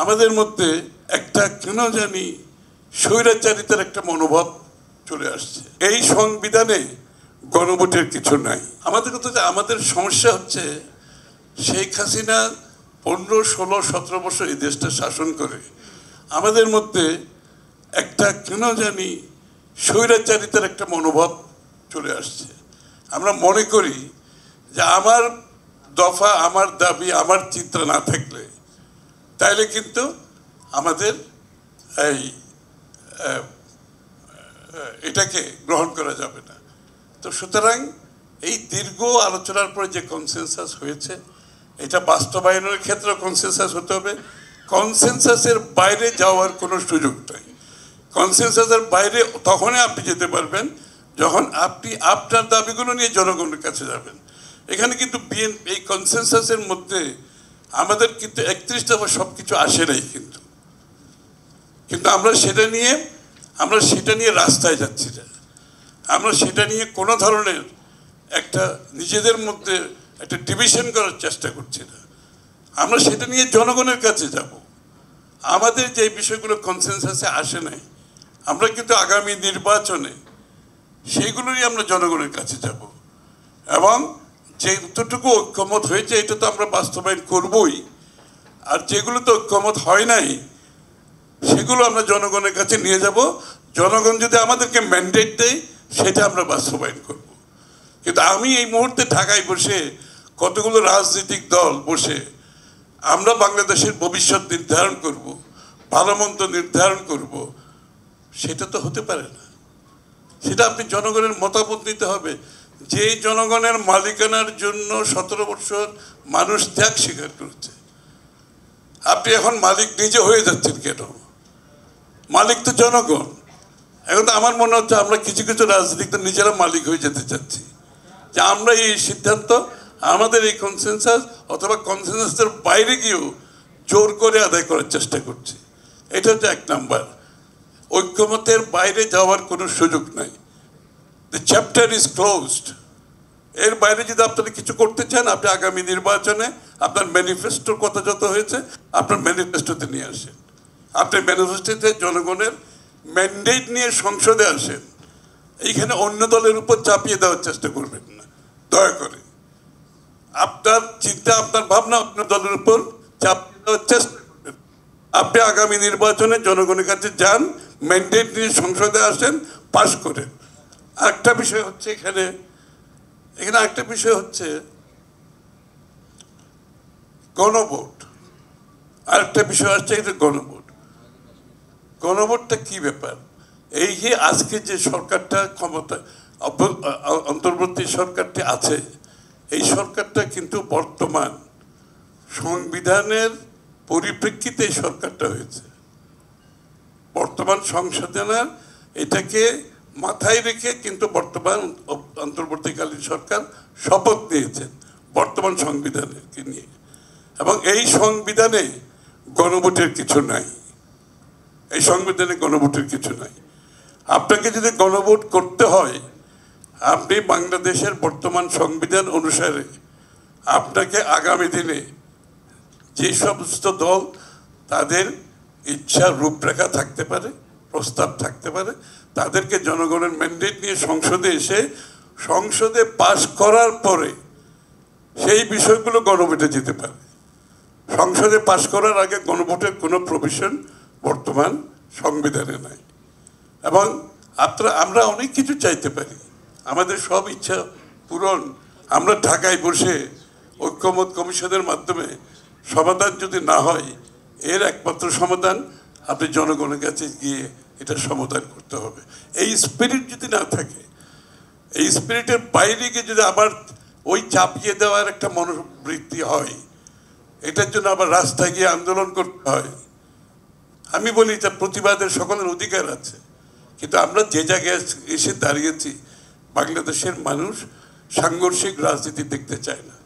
আমাদের মধ্যে একটা কেন জানি স্বৈরাচারিতার একটা মনোভাব চলে আসছে। এই সংবিধানে গণভোটের কিছু নাই। আমাদের সমস্যা হচ্ছে শেখ হাসিনা 15, 16, 17 বছর এই দেশটা শাসন করে আমাদের মধ্যে একটা কেন জানি স্বৈরাচারিতার একটা মনোভাব চলে আসছে। আমরা মনে করি যে আমার দফা, আমার দাবি, আমার চিন্তা না থাকলে তাইলে কিন্তু আমাদের এটাকে গ্রহণ করা যাবে না। তো সুতরাং এই দীর্ঘ আলোচনার পরে যে কনসেনসাস হয়েছে, এটা বাস্তবায়নের ক্ষেত্রে কনসেনসাস হতে হবে। কনসেনসাসের বাইরে যাওয়ার কোনো সুযোগ নাই। কনসেনসাসের বাইরে তখনই আপনি যেতে পারবেন যখন আপনি আপনার দাবিগুলো নিয়ে জনগণের কাছে যাবেন। এখানে কিন্তু এই কনসেনসাসের মধ্যে আমাদের কিন্তু 31 দফা সব কিছু আসে নাই, কিন্তু আমরা সেটা নিয়ে রাস্তায় যাচ্ছি না। আমরা সেটা নিয়ে কোনো ধরনের একটা নিজেদের মধ্যে একটা ডিভিশন করার চেষ্টা করছি না। আমরা সেটা নিয়ে জনগণের কাছে যাব। আমাদের যে বিষয়গুলো কনসেনসাসে আসে নাই, আমরা কিন্তু আগামী নির্বাচনে সেইগুলোই আমরা জনগণের কাছে যাব এবং যতটুকু ঐক্যমত হয়েছে এটা তো আমরা বাস্তবায়ন করবই। আর যেগুলো তো ঐক্যমত হয় নাই সেগুলো আমরা জনগণের কাছে নিয়ে যাব। জনগণ যদি আমাদেরকে ম্যান্ডেট দেয় সেটা আমরা বাস্তবায়ন করব। কিন্তু আমি এই মুহূর্তে ঢাকায় বসে কতগুলো রাজনৈতিক দল বসে আমরা বাংলাদেশের ভবিষ্যৎ নির্ধারণ করব, ভালো মন্দ নির্ধারণ করব, সেটা তো হতে পারে না। সেটা আপনি জনগণের মতামত নিতে হবে। যে জনগণের মালিকানার জন্য 17 বছর মানুষ ত্যাগ স্বীকার করেছে, আপনি এখন মালিক নিজে হয়ে যাচ্ছেন কেন? মালিক তো জনগণ। এখন তো আমার মনে হচ্ছে আমরা কিছু কিছু রাজনীতিক তো নিজেরা মালিক হয়ে যেতে চাচ্ছি, যে আমরা এই সিদ্ধান্ত আমাদের এই কনসেনসাস অথবা কনসেনসাসের বাইরে গিয়েও জোর করে আদায় করার চেষ্টা করছি। এটা হচ্ছে 1 নাম্বার। ঐক্যমতের বাইরে যাওয়ার কোনো সুযোগ নাই। The chapter is closed. এর বাইরে যদি আপনারা কিছু করতে চান, আপনি আগামী নির্বাচনে আপনার ম্যানিফেস্টোর কথা যত হয়েছে আপনার ম্যানিফেস্টোতে নিয়ে আসেন। আপনি ম্যানিফেস্টোতে জনগণের ম্যান্ডেট নিয়ে সংসদে আসেন। এইখানে অন্য দলের উপর চাপিয়ে দেওয়ার চেষ্টা করবেন না, দয়া করে। আপনার চিন্তা, আপনার ভাবনা অন্য দলের উপর চাপিয়ে দেওয়ার চেষ্টা করবেন। আপনি আগামী নির্বাচনে জনগণের কাছে যান, ম্যান্ডেট নিয়ে সংসদে আসেন, পাশ করেন। আরেকটা বিষয় হচ্ছে এখানে আরেকটা বিষয় হচ্ছে গণভোট। আরেকটা বিষয় আসছে এটা গণভোট। গণভোটটা কি ব্যাপার? এই যে আজকে যে সরকারটা ক্ষমতা, অন্তর্বর্তী সরকারটি আছে, এই সরকারটা কিন্তু বর্তমান সংবিধানের পরিপ্রেক্ষিতে এই সরকারটা হয়েছে। বর্তমান সংবিধানের এটাকে মাথায় রেখে কিন্তু বর্তমান অন্তর্বর্তীকালীন সরকার শপথ নিয়েছেন বর্তমান সংবিধানকে নিয়ে, এবং এই সংবিধানে গণভোটের কিছু নাই। এই সংবিধানে গণভোটের কিছু নাই। আপনাকে যদি গণভোট করতে হয়, আপনি বাংলাদেশের বর্তমান সংবিধান অনুসারে আপনাকে আগামী দিনে যে সমস্ত দল তাদের ইচ্ছার রূপরেখা থাকতে পারে, প্রস্তাব থাকতে পারে, তাদেরকে জনগণের ম্যান্ডেট নিয়ে সংসদে এসে সংসদে পাশ করার পরে সেই বিষয়গুলো গণভোটে যেতে পারে। সংসদে পাশ করার আগে গণভোটের কোনো প্রভিশন বর্তমান সংবিধানে নাই। এবং আমরা অনেক কিছু চাইতে পারি, আমাদের সব ইচ্ছা পূরণ আমরা ঢাকায় বসে ঐক্যমত কমিশনের মাধ্যমে সমাধান যদি না হয়, এর একমাত্র সমাধান আপনি জনগণের কাছে গিয়ে এটা সমাধান করতে হবে। এই স্পিরিট যদি না থাকে, এই স্পিরিটের বাইরে গিয়ে যদি আবার ওই চাপিয়ে দেওয়ার একটা মনোবৃত্তি হয়, এটার জন্য আবার রাস্তায় গিয়ে আন্দোলন করতে হয়। আমি বলি যে প্রতিবাদের সকলের অধিকার আছে, কিন্তু আমরা যে জায়গায় এসে দাঁড়িয়েছি, বাংলাদেশের মানুষ সাংঘর্ষিক রাজনীতি দেখতে চায় না।